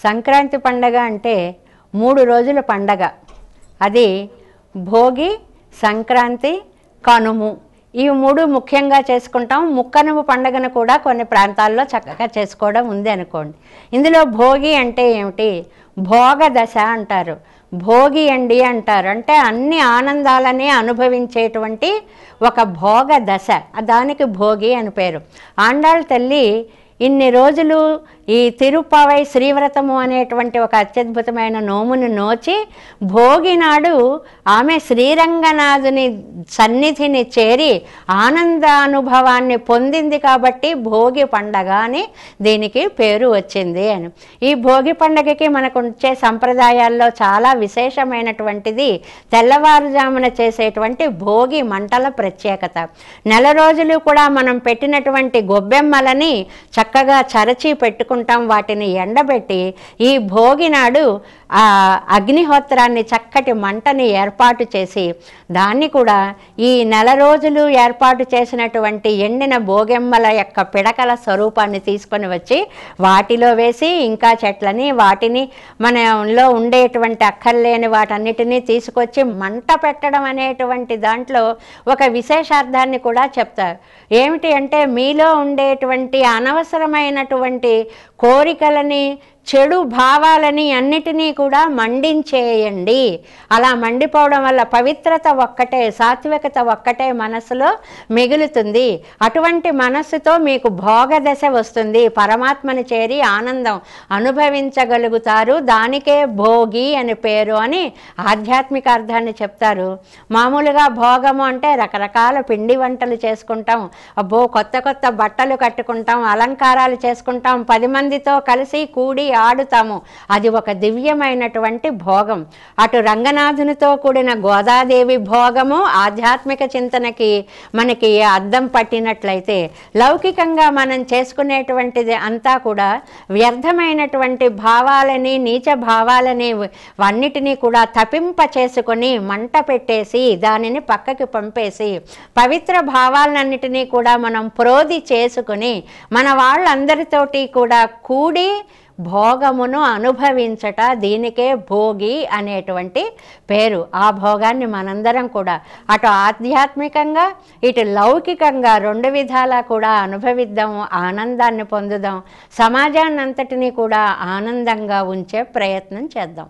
సంక్రాంతి పండగ అంటే 3 రోజుల పండగ. అది భోగి, సంక్రాంతి, కనుము. ఈ 3 ముఖ్యంగా చేసుకుంటాం. ముక్కనుము పండుగను కూడా కొన్ని ప్రాంతాల్లో చక్కగా చేసుకోవడం ఉంది అనుకోండి. ఇందులో భోగి అంటే ఏమిటి? భోగ దశ అంటారు. భోగి అండి అంటారు. అంటే అన్ని ఆనందాలని అనుభవించేటువంటి ఒక భోగ దశ, దానికి భోగి అని పేరు. ఆండాళ్ తల్లి ఇన్ని రోజులు ఈ తిరుప్పావై శ్రీవ్రతము అనేటువంటి ఒక అత్యద్భుతమైన నోమును నోచి భోగి నాడు ఆమె శ్రీరంగనాథుని సన్నిధిని చేరి ఆనందానుభవాన్ని పొందింది కాబట్టి భోగి పండగ అని దీనికి పేరు వచ్చింది అని. ఈ భోగి పండగకి మనకు వచ్చే సంప్రదాయాల్లో చాలా విశేషమైనటువంటిది తెల్లవారుజామున చేసేటువంటి భోగి మంటల ప్రత్యేకత. నెల రోజులు కూడా మనం పెట్టినటువంటి గొబ్బెమ్మలని చక్కగా చరచి పెట్టుకుంటాం. వాటిని ఎండబెట్టి ఈ భోగి నాడు ఆ అగ్నిహోత్రాన్ని చక్కటి మంటని ఏర్పాటు చేసి దాన్ని కూడా ఈ నెల రోజులు ఏర్పాటు చేసినటువంటి ఎండిన భోగెమ్మల యొక్క పిడకల స్వరూపాన్ని తీసుకొని వచ్చి వాటిలో వేసి ఇంకా చెట్లని వాటిని మనలో ఉండేటువంటి అక్కర్లేని వాటన్నిటినీ తీసుకొచ్చి మంట పెట్టడం అనేటువంటి దాంట్లో ఒక విశేషార్థాన్ని కూడా చెప్తారు. ఏమిటి అంటే మీలో ఉండేటువంటి అనవసరమైనటువంటి కోరికలని, చెడు భావాలని అన్నిటినీ కూడా మండించేయండి. అలా మండిపోవడం వల్ల పవిత్రత ఒక్కటే, సాత్వికత ఒక్కటే మనసులో మిగులుతుంది. అటువంటి మనస్సుతో మీకు భోగదశ వస్తుంది. పరమాత్మని చేరి ఆనందం అనుభవించగలుగుతారు. దానికే భోగి అని పేరు అని ఆధ్యాత్మిక అర్థాన్ని చెప్తారు. మామూలుగా భోగము అంటే రకరకాల పిండి వంటలు చేసుకుంటాం, అబ్బో కొత్త కొత్త బట్టలు కట్టుకుంటాం, అలంకారాలు చేసుకుంటాం, 10 మందితో కలిసి కూడి ఆడుతాము. అది ఒక దివ్యమైనటువంటి భోగం. అటు రంగనాథునితో కూడిన గోదాదేవి భోగము ఆధ్యాత్మిక చింతనకి మనకి అద్దం పట్టినట్లయితే, లౌకికంగా మనం చేసుకునేటువంటిది అంతా కూడా వ్యర్థమైనటువంటి భావాలని, నీచ భావాలని అన్నిటినీ కూడా తపింప చేసుకొని మంట పెట్టేసి దానిని పక్కకి పంపేసి పవిత్ర భావాలన్నిటినీ కూడా మనం ప్రోధి చేసుకుని మన వాళ్ళందరితోటి కూడా కూడి భోగమును అనుభవించట, దీనికే భోగి అనేటువంటి పేరు. ఆ భోగాన్ని మనందరం కూడా అటు ఆధ్యాత్మికంగా ఇటు లౌకికంగా 2 విధాలా కూడా అనుభవిద్దాం, ఆనందాన్ని పొందుదాం, సమాజాన్నంతటినీ కూడా ఆనందంగా ఉంచే ప్రయత్నం చేద్దాం.